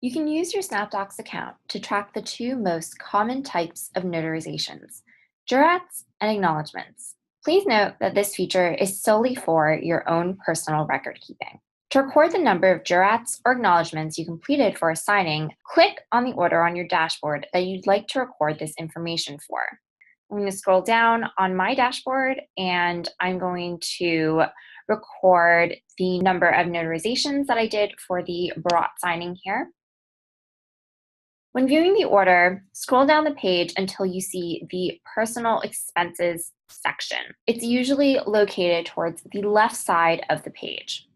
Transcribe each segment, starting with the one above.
You can use your Snapdocs account to track the two most common types of notarizations, jurats and acknowledgements. Please note that this feature is solely for your own personal record keeping. To record the number of jurats or acknowledgements you completed for a signing, click on the order on your dashboard that you'd like to record this information for. I'm going to scroll down on my dashboard and I'm going to record the number of notarizations that I did for the jurat signing here. When viewing the order, scroll down the page until you see the Personal Expenses section. It's usually located towards the left side of the page.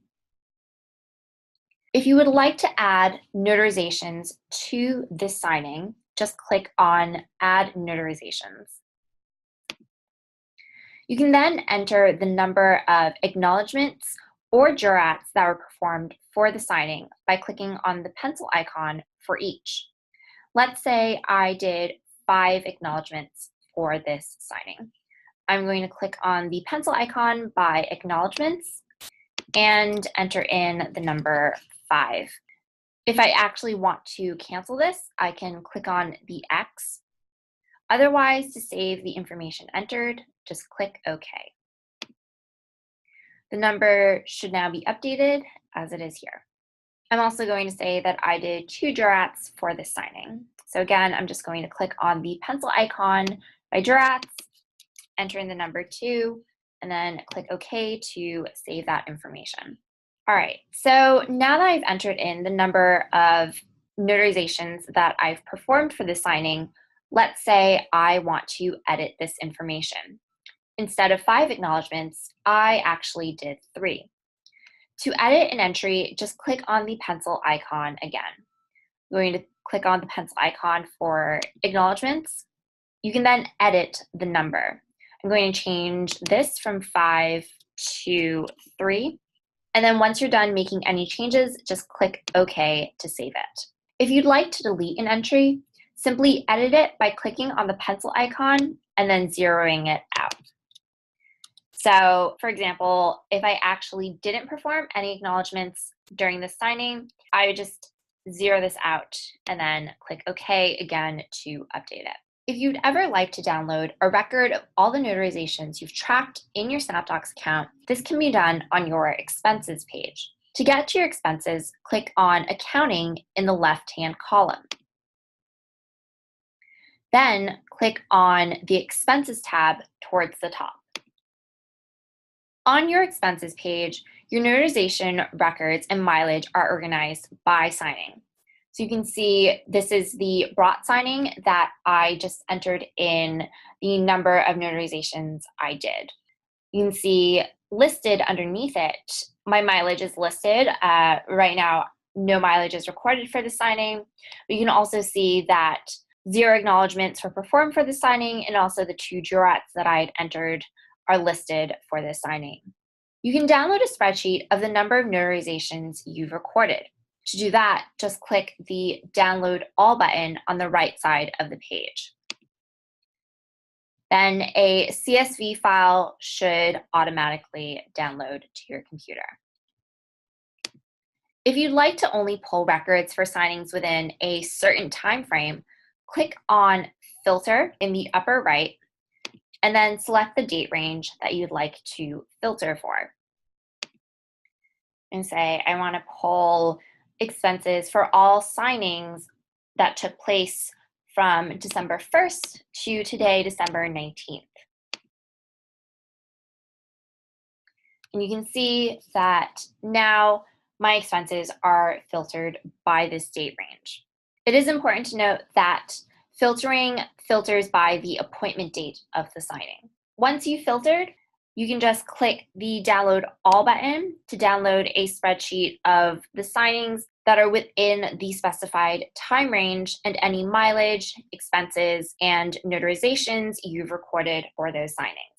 If you would like to add notarizations to this signing, just click on Add Notarizations. You can then enter the number of acknowledgements or jurats that were performed for the signing by clicking on the pencil icon for each. Let's say I did 5 acknowledgements for this signing. I'm going to click on the pencil icon by acknowledgements and enter in the number 5. If I actually want to cancel this, I can click on the X. Otherwise, to save the information entered, just click OK. The number should now be updated as it is here. I'm also going to say that I did 2 jurats for this signing. So again, I'm just going to click on the pencil icon by jurats, enter in the number 2, and then click OK to save that information. All right, so now that I've entered in the number of notarizations that I've performed for the signing, let's say I want to edit this information. Instead of 5 acknowledgements, I actually did 3. To edit an entry, just click on the pencil icon again. I'm going to click on the pencil icon for acknowledgements. You can then edit the number. I'm going to change this from 5 to 3. And then once you're done making any changes, just click OK to save it. If you'd like to delete an entry, simply edit it by clicking on the pencil icon and then zeroing it out. So, for example, if I actually didn't perform any acknowledgements during the signing, I would just zero this out and then click OK again to update it. If you'd ever like to download a record of all the notarizations you've tracked in your Snapdocs account, this can be done on your expenses page. To get to your expenses, click on Accounting in the left-hand column. Then click on the Expenses tab towards the top. On your expenses page, your notarization records and mileage are organized by signing. So you can see this is the jurat signing that I just entered in the number of notarizations I did. You can see listed underneath it, my mileage is listed. Right now, no mileage is recorded for the signing, but you can also see that 0 acknowledgements were performed for the signing, and also the 2 jurats that I had entered are listed for this signing. You can download a spreadsheet of the number of notarizations you've recorded. To do that, just click the Download All button on the right side of the page. Then a CSV file should automatically download to your computer. If you'd like to only pull records for signings within a certain time frame, click on Filter in the upper right, and then select the date range that you'd like to filter for. And say, I want to pull expenses for all signings that took place from December 1st to today, December 19th. And you can see that now my expenses are filtered by this date range. It is important to note that filtering filters by the appointment date of the signing. Once you've filtered, you can just click the Download All button to download a spreadsheet of the signings that are within the specified time range and any mileage, expenses, and notarizations you've recorded for those signings.